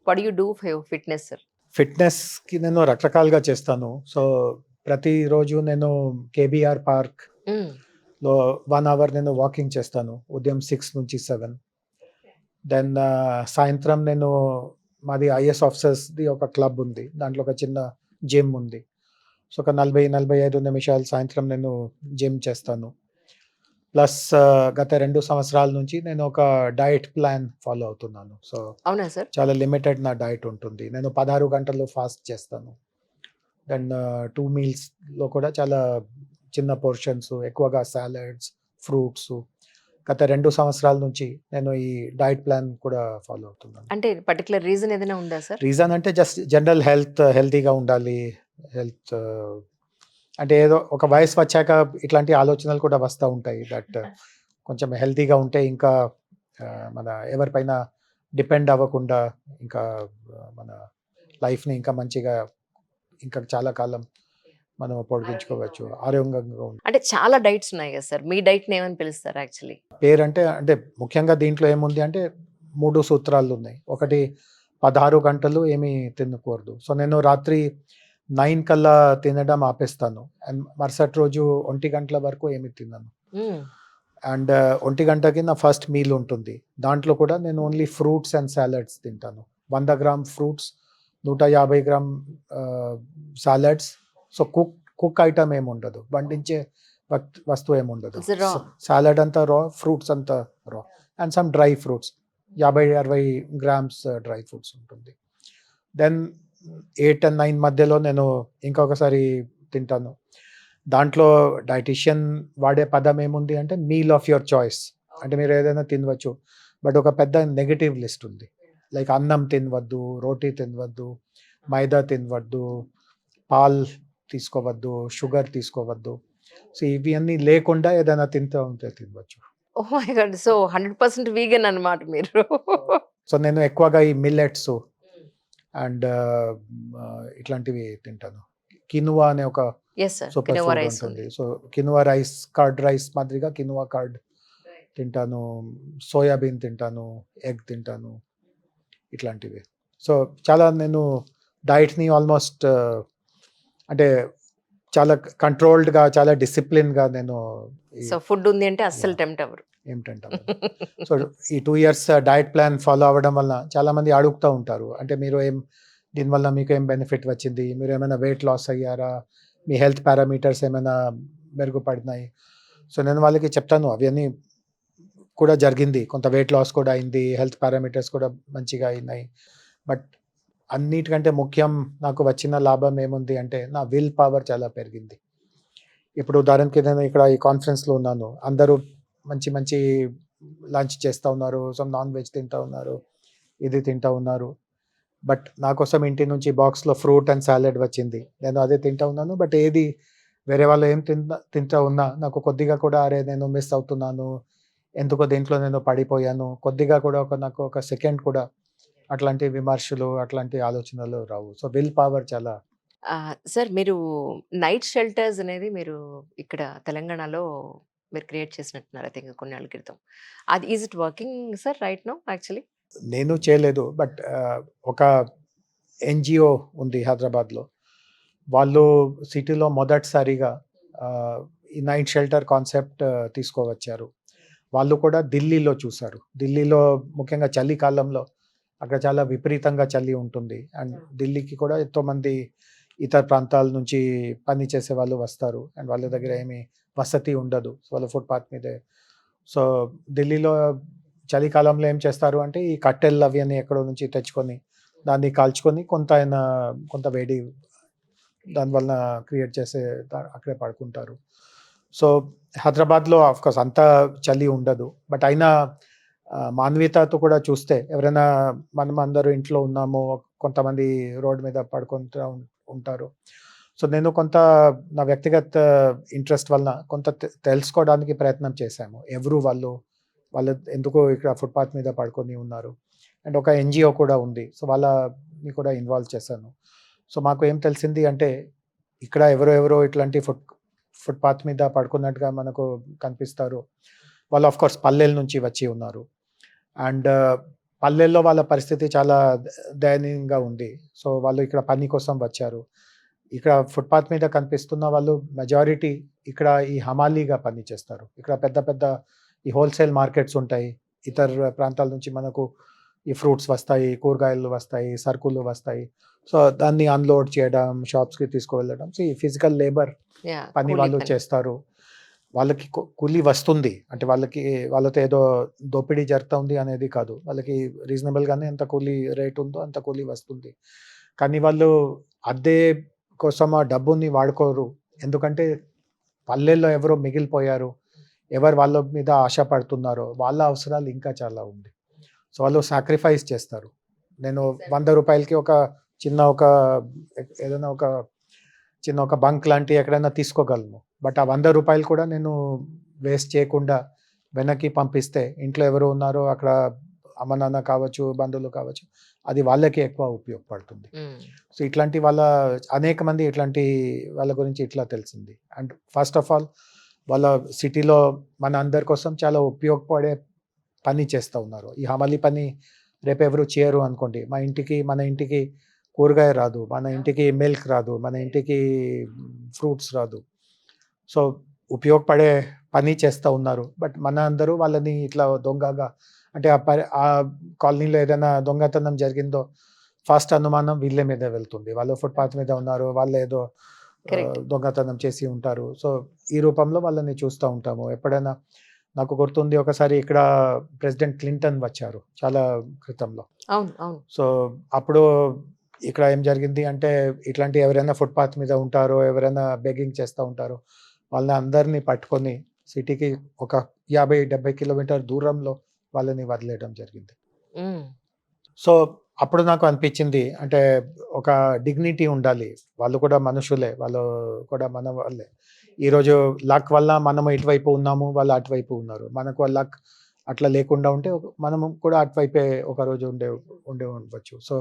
What do you do for your fitness sir? ఫిట్‌నెస్‌కి నేను రకరకాలుగా చేస్తాను. సో, ప్రతిరోజు నేను కేబీఆర్ పార్క్‌లో 1 అవర్ నేను వాకింగ్ చేస్తాను. ఉదయం 6 నుంచి 7. దెన్ సాయంత్రం నేను మాది ఐఏఎస్ ఆఫీసర్స్‌ది ఒక క్లబ్ ఉంది. దాంట్లో ఒక చిన్న జిమ్ ఉంది. సో, ఒక 40-45 నిమిషాలు సాయంత్రం నేను జిమ్ చేస్తాను. ప్లస్ గత 2 సంవత్సరాల నుంచి నేను ఒక డయట్ ప్లాన్ ఫాలో అవుతున్నాను. సో, అవునా సార్? చాలా లిమిటెడ్ నా డయట్ ఉంటుంది. నేను 16 గంటలు ఫాస్ట్ చేస్తాను. దెన్ 2 మీల్స్‌లో కూడా చాలా చిన్న పోర్షన్స్, ఎక్కువగా సాలడ్స్, ఫ్రూట్స్. గత 2 సంవత్సరాల నుంచి నేను ఈ డయట్ ప్లాన్ కూడా ఫాలో అవుతున్నాను. అంటే పర్టిక్యులర్ రీజన్ ఏదైనా ఉందా సార్? రీజన్ అంటే జస్ట్ జనరల్ హెల్తీగా ఉండాలి. హెల్త్ అంటే ఏదో ఒక వయసు వచ్చాక ఇట్లాంటి ఆలోచనలు కూడా వస్తూ ఉంటాయి. దట్ కొంచెం హెల్తీగా ఉంటే ఇంకా మన ఎవరిపైన డిపెండ్ అవ్వకుండా ఇంకా మన లైఫ్ని ఇంకా మంచిగా ఇంకా చాలా కాలం మనం పొడిగించుకోవచ్చు, ఆరోగ్యంగా ఉంటుంది. అంటే చాలా డైట్స్ ఉన్నాయి కదా సార్, మీ డైట్ని ఏమని పిలుస్తారు యాక్చువల్లీ? పేరంటే అంటే ముఖ్యంగా దీంట్లో ఏముంది అంటే 3 సూత్రాలు ఉన్నాయి. ఒకటి 16 గంటలు ఏమీ తినకూడదు. సో నేను రాత్రి 9 కల్లా తినడం ఆపేస్తాను. అండ్ మరుసటి రోజు 1 గంటల వరకు ఏమి తినను. అండ్ 1 గంటకి నా ఫస్ట్ మీల్ ఉంటుంది. దాంట్లో కూడా నేను ఓన్లీ ఫ్రూట్స్ అండ్ సాలడ్స్ తింటాను. 100 gram fruits, 150 gram salads. So cook item ఏమి ఉండదు, వండించే వస్తువు ఏమి ఉండదు. సాలడ్ అంతా రా, ఫ్రూట్స్ అంతా raw, and some dry fruits, 50-60 grams dry fruits ఉంటుంది. దెన్ 8 and 9 మధ్యలో నేను ఇంకొకసారి తింటాను. దాంట్లో డైటీషియన్ వాడే పదం ఏముంది అంటే మీల్ ఆఫ్ యువర్ చాయిస్. అంటే మీరు ఏదైనా తినవచ్చు, బట్ ఒక పెద్ద నెగటివ్ లిస్ట్ ఉంది. లైక్ అన్నం తినవద్దు, రోటీ తినవద్దు, మైదా తినవద్దు, పాలు తీసుకోవద్దు, షుగర్ తీసుకోవద్దు. సో ఇవి అన్నీ లేకుండా ఏదైనా తింటూ ఉంటే తినవచ్చు. Oh my God! So 100% vegan అన్నమాట మీరు. సో నేను ఎక్కువగా ఈ మిల్లెట్స్ అండ్ ఇట్లాంటివి తింటాను. కినువా అనే ఒక సూపర్ ఫుడ్ ఉంటుంది. So quinoa rice, curd rice మాదిరిగా కినువా కర్డ్ తింటాను, సోయాబీన్ తింటాను, ఎగ్ తింటాను, ఇట్లాంటివి. సో చాలా నేను డైట్ని ఆల్మోస్ట్ అంటే చాలా కంట్రోల్డ్గా, చాలా డిసిప్లిన్గా నేను సో ఫుడ్ ఉంది అంటే అస్సలు టెంప్ట్ అవ్వరు. ఏమిటంటే సో ఈ 2 years డయట్ ప్లాన్ ఫాలో అవ్వడం వల్ల చాలామంది అడుగుతూ ఉంటారు, అంటే మీరు దీనివల్ల మీకు ఏం బెనిఫిట్ వచ్చింది, మీరు ఏమైనా వెయిట్ లాస్ అయ్యారా, మీ హెల్త్ పారామీటర్స్ ఏమైనా మెరుగుపడినాయి. సో నేను వాళ్ళకి చెప్తాను అవన్నీ కూడా జరిగింది, కొంత వెయిట్ లాస్ కూడా అయింది, హెల్త్ పారామీటర్స్ కూడా మంచిగా అయినాయి. బట్ అన్నిటికంటే ముఖ్యం నాకు వచ్చిన లాభం ఏముంది అంటే నా విల్ పవర్ చాలా పెరిగింది. ఇప్పుడు ఉదాహరణకి నేను ఇక్కడ ఈ కాన్ఫరెన్స్లో ఉన్నాను, అందరూ మంచి మంచి లంచ్ చేస్తూ ఉన్నారు, సో నాన్ వెజ్ తింటూ ఉన్నారు, ఇది తింటూ ఉన్నారు. బట్ నా కోసం ఇంటి నుంచి బాక్స్లో ఫ్రూట్ అండ్ సాలెడ్ వచ్చింది, నేను అదే తింటూ ఉన్నాను. బట్ ఏది వేరే వాళ్ళు ఏం తింటూ ఉన్నా నాకు కొద్దిగా కూడా అరే నేను మిస్ అవుతున్నాను, ఎందుకో దీంట్లో నేను పడిపోయాను, కొద్దిగా కూడా నాకు ఒక సెకండ్ కూడా అట్లాంటి విమర్శలు, అట్లాంటి ఆలోచనలు రావు. సో విల్ పవర్ చాలా. సార్ మీరు నైట్ షెల్టర్స్ అనేది మీరు ఇక్కడ తెలంగాణలో మీరు క్రియేట్ చేసినట్టున్నారు ఐ థింక్ కొన్ని ఏళ్ళ క్రితం. అది is it working sir right now actually? నేను చేయలేదు, బట్ ఒక ఎన్జిఓ ఉంది హైదరాబాద్లో, వాళ్ళు సిటీలో మొదటిసారిగా ఈ నైట్ షెల్టర్ కాన్సెప్ట్ తీసుకువచ్చారు. వాళ్ళు కూడా ఢిల్లీలో చూశారు. ఢిల్లీలో ముఖ్యంగా చలికాలంలో అక్కడ చాలా విపరీతంగా చలి ఉంటుంది. అండ్ ఢిల్లీకి కూడా ఎంతోమంది ఇతర ప్రాంతాల నుంచి పని చేసే వాళ్ళు వస్తారు, అండ్ వాళ్ళ దగ్గర ఏమి వసతి ఉండదు, సో వాళ్ళు ఫుట్పాత్ మీదే. సో ఢిల్లీలో చలికాలంలో ఏం చేస్తారు అంటే ఈ కట్టెలు అవి అని ఎక్కడో నుంచి తెచ్చుకొని దాన్ని కాల్చుకొని కొంత వేడి దానివల్ల క్రియేట్ చేసే అక్కడే పడుకుంటారు. సో హైదరాబాద్లో ఆఫ్కోర్స్ అంత చలి ఉండదు, బట్ అయినా మానవీయతతో కూడా చూస్తే ఎవరైనా మనం అందరూ ఇంట్లో ఉన్నాము, కొంతమంది రోడ్డు మీద పడుకుంటూ ఉంటారు. సో నేను కొంత నా వ్యక్తిగత ఇంట్రెస్ట్ వలన కొంత తెలుసుకోవడానికి ప్రయత్నం చేశాము, ఎవరు వాళ్ళు ఎందుకు ఇక్కడ ఫుట్పాత్ మీద పడుకొని ఉన్నారు. అండ్ ఒక ఎన్జిఓ కూడా ఉంది, సో వాళ్ళని కూడా ఇన్వాల్వ్ చేశాను. సో మాకు ఏం తెలిసింది అంటే ఇక్కడ ఎవరో ఇట్లాంటి ఫుట్పాత్ మీద పడుకున్నట్టుగా మనకు కనిపిస్తారు. వాళ్ళు ఆఫ్కోర్స్ పల్లెల నుంచి వచ్చి ఉన్నారు. అండ్ పల్లెల్లో వాళ్ళ పరిస్థితి చాలా దయనీయంగా ఉంది. సో, వాళ్ళు ఇక్కడ పని కోసం వచ్చారు. ఇక్కడ ఫుట్‌పాత్ మీద కనిపిస్తున్న వాళ్ళు మెజారిటీ ఇక్కడ ఈ హమాలీగా పని చేస్తారు. ఇక్కడ పెద్ద పెద్ద ఈ హోల్‌సేల్ మార్కెట్స్ ఉంటాయి. ఇతర ప్రాంతాల నుంచి మనకు ఈ ఫ్రూట్స్ వస్తాయి, కూరగాయలు వస్తాయి, సరుకులు వస్తాయి. సో, దాన్ని అన్‌లోడ్ చేయడం, షాప్స్‌కి తీసుకువెళ్ళడం. సో, ఈ ఫిజికల్ లేబర్ యాహ్! పని కూలీ వాళ్ళు పని. చేస్తారు. వాళ్ళకి కూలీ వస్తుంది. అంటే వాళ్ళతో ఏదో దోపిడీ జరుగుతుంది అనేది కాదు. వాళ్ళకి రీజనబుల్‌గానే ఎంత కూలీ రేట్ ఉందో అంత కూలీ వస్తుంది. కానీ వాళ్ళు అద్దె కోసం ఆ డబ్బుని వాడుకోరు. ఎందుకంటే పల్లెల్లో ఎవరో మిగిలిపోయారు. ఎవరు వాళ్ళ మీద ఆశపడుతున్నారో వాళ్ళ అవసరాలు ఇంకా చాలా ఉంది. సో, వాళ్ళు సాక్రిఫైస్ చేస్తారు. నేను రూ. 100కి ఒక ఏదైనా ఒక బంక్ లాంటి ఎక్కడైనా తీసుకోగలను. బట్ ఆ రూ. 100 కూడా నేను వేస్ట్ చేయకుండా వెనక్కి పంపిస్తే ఇంట్లో ఎవరు ఉన్నారో అక్కడ అమ్మ, నాన్న కావచ్చు, బంధువులు కావచ్చు, అది వాళ్ళకి ఎక్కువ ఉపయోగపడుతుంది. హ్మ్. సో, అనేక మంది ఇట్లాంటి వాళ్ళ గురించి ఇట్లా తెలిసింది. అండ్ ఫస్ట్ ఆఫ్ ఆల్ వాళ్ళ సిటీలో మన అందరి కోసం చాలా ఉపయోగపడే పని చేస్తూ ఉన్నారు. ఈ హమాలీ పని రేపెవరు చేయరు అనుకోండి. మన ఇంటికి కూరగాయ రాదు. మన ఇంటికి మిల్క్ రాదు. మన ఇంటికి ఫ్రూట్స్ రాదు. సో, ఉపయోగపడే పని చేస్తూ ఉన్నారు. బట్ మన అందరూ వాళ్ళని ఇట్లా దొంగగా అంటే ఆ కాలనీలో ఏదైనా దొంగతనం జరిగిందో ఫస్ట్ అనుమానం వీళ్ళ మీదే వెళ్తుంది. వాళ్ళు ఫుట్‌పాత్ మీద ఉన్నారు. వాళ్ళేదో కరెక్ట్. దొంగతనం చేసి ఉంటారు. సో, ఈ రూపంలో వాళ్ళని చూస్తూ ఉంటాము. ఎప్పుడైనా నాకు గుర్తుంది ఒకసారి ఇక్కడ ప్రెసిడెంట్ క్లింటన్ వచ్చారు చాలా క్రితంలో. అవును. అవును. సో, అప్పుడు ఇక్కడ ఏం జరిగింది అంటే, ఇట్లాంటి ఎవరైనా ఫుట్‌పాత్ మీద ఉంటారో, ఎవరైనా బెగ్గింగ్ చేస్తా ఉంటారో, వాళ్ళని అందరిని పట్టుకొని సిటీకి ఒక 50, 70 కిలోమీటర్ దూరంలో వాళ్ళని వదిలేయడం జరిగింది. హ్మ్. సో, అప్పుడు నాకు అనిపించింది అంటే, ఒక డిగ్నిటీ ఉండాలి. వాళ్ళు కూడా మనుషులే. వాళ్ళు కూడా మన వాళ్ళే. ఈరోజు లక్ వల్ల మనం ఇటువైపు ఉన్నాము, వాళ్ళు అటువైపు ఉన్నారు. మనకు ఆ లక్ అట్లా లేకుండా ఉంటే మనము కూడా అటువైపే ఒకరోజు ఉండే ఉండే ఉండవచ్చు. సో,